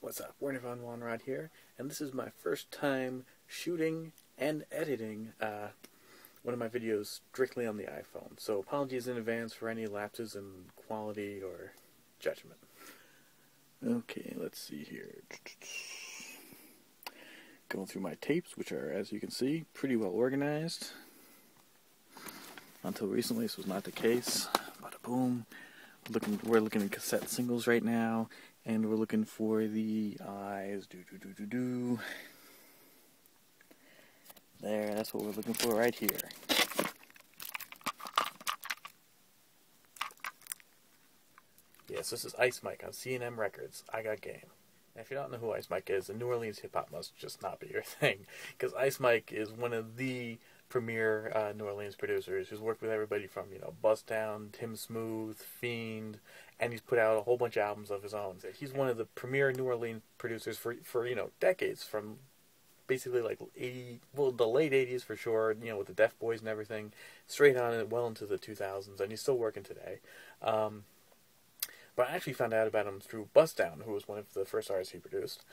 What's up? Werner Von Wanrod here, and this is my first time shooting and editing one of my videos strictly on the iPhone. So apologies in advance for any lapses in quality or judgment. Okay, let's see here. Going through my tapes, which are, as you can see, pretty well organized. Until recently, this was not the case. Bada boom. We're looking at cassette singles right now, and we're looking for the eyes. There, that's what we're looking for right here. Yes, this is Ice Mike on C&M Records. I Got Game. Now, if you don't know who Ice Mike is, the New Orleans hip-hop must just not be your thing, because Ice Mike is one of the premier New Orleans producers who's worked with everybody from, Bust Down, Tim Smooth, Fiend, and he's put out a whole bunch of albums of his own. He's one of the premier New Orleans producers for decades, from basically like the late 80s for sure, with the Def Boys and everything, straight on and well into the 2000s, and he's still working today. But I actually found out about him through Bust Down, who was one of the first artists he produced.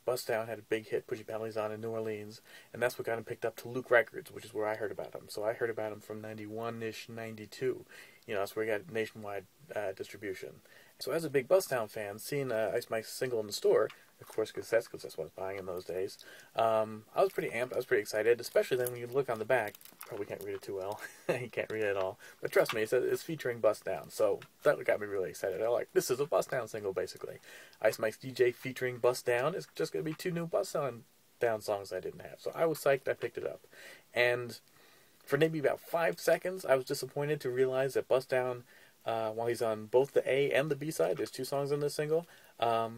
Bust Down had a big hit, Put Your Bellies On, in New Orleans, and that's what got him picked up to Luke Records, which is where I heard about him. So I heard about him from 91-ish, 92. That's where he got nationwide distribution. So as a big Bust Down fan, seeing Ice Mike's single in the store, of course cassettes, because that's what I was buying in those days, I was pretty amped, I was pretty excited, especially then when you look on the back. Probably can't read it too well. You can't read it at all. But trust me, it's featuring Bust Down, so that got me really excited. This is a Bust Down single, basically. Ice Mike's DJ featuring Bust Down is just going to be two new Bust Down songs I didn't have. So I was psyched, I picked it up. And for maybe about 5 seconds, I was disappointed to realize that Bust Down, while he's on both the A and the B side, there's 2 songs in this single,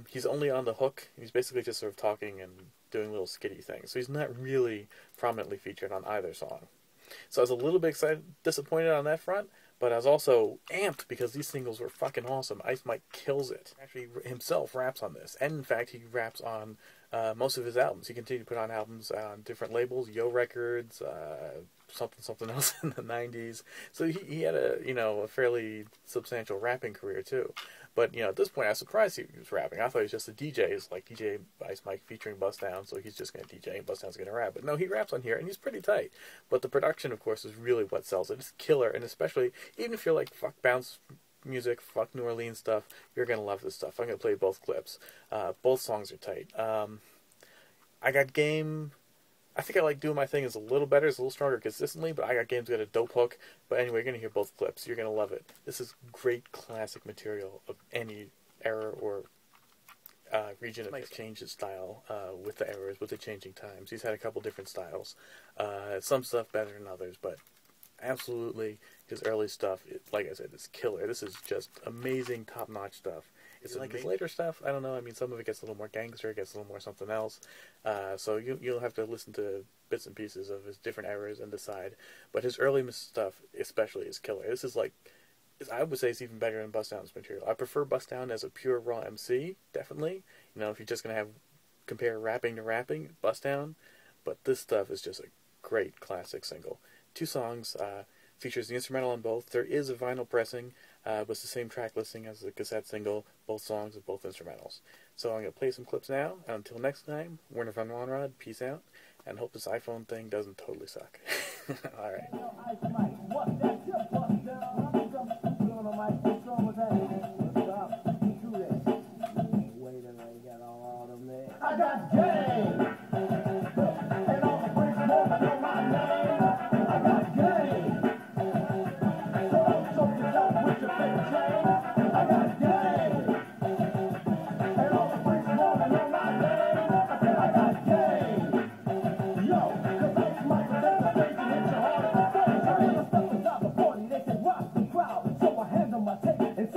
he's only on the hook. He's basically just sort of talking and doing little skitty things. So he's not really prominently featured on either song. So I was a little bit disappointed on that front, but I was also amped because these singles were fucking awesome. Ice Mike kills it. Actually, himself raps on this, and in fact, he raps on most of his albums. He continued to put on albums on different labels, Yo Records, something else in the 90s. So he had a fairly substantial rapping career too. But at this point, I was surprised he was rapping. I thought he was just a DJ. It's like DJ Ice Mike featuring Bust Down, so he's just going to DJ and Bust Down's going to rap. But no, he raps on here, and he's pretty tight. But the production, of course, is really what sells it. It's killer, and especially, even if you're like, fuck bounce music, fuck New Orleans stuff, you're going to love this stuff. I'm going to play both clips. Both songs are tight. I Got Game, I think I like Doing My Thing is a little better, it's a little stronger consistently, but I Got Game's got a dope hook. But anyway, you're going to hear both clips. You're going to love it. This is great classic material of any era or region. Mike's changed his style with the eras, with the changing times. He's had a couple different styles. Some stuff better than others, but absolutely his early stuff, like I said, is killer. This is just amazing, top-notch stuff. It's like his later stuff, I don't know, some of it gets a little more gangster, it gets a little more something else. So you'll have to listen to bits and pieces of his different eras and decide. But his early stuff especially is killer. This is I would say it's even better than Bust Down's material. I prefer Bust Down as a pure raw MC, definitely. If you're just going to compare rapping to rapping, Bust Down. But this stuff is just a great classic single. 2 songs, features the instrumental on both. There is a vinyl pressing, but it's the same track listing as the cassette single, both songs and both instrumentals. So I'm going to play some clips now, and until next time, Werner Von Wanrod, peace out, and hope this iPhone thing doesn't totally suck. Alright. I got game! And all the bricks won't know my name. I got game! So you don't with your fake chain. I got game! And all the bricks won't know my name. I said I got game! Yo, cause Ice Mike was at the face and hit you hard in the face. I never stepped inside the party, they said rock the crowd. So I handle my tape and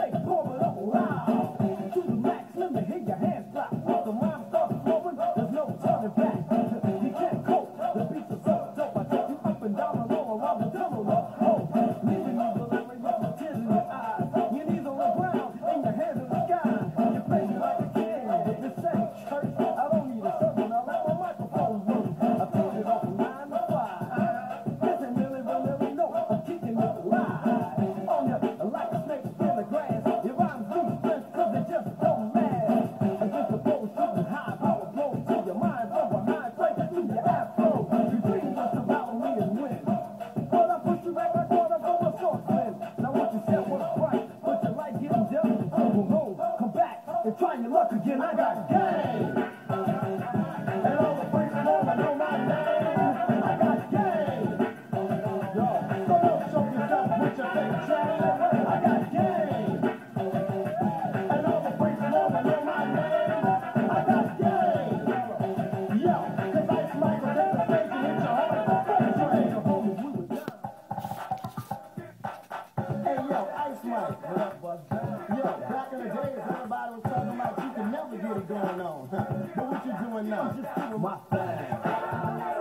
and try your luck again. I got game. And all the freaks wanna know my name. I got game. Yo, so don't show yourself with your fake chain. I got game. And all the freaks wanna know my name. I got game. Yo, cause Ice Mike will take the stage and hit your heart. Raise your hands up, homies, we was done. Hey yo, Ice Mike. What up, bud? Yo, back in the days, everybody was talking about you can never get it going on. But what you doing now? Just doing my thing.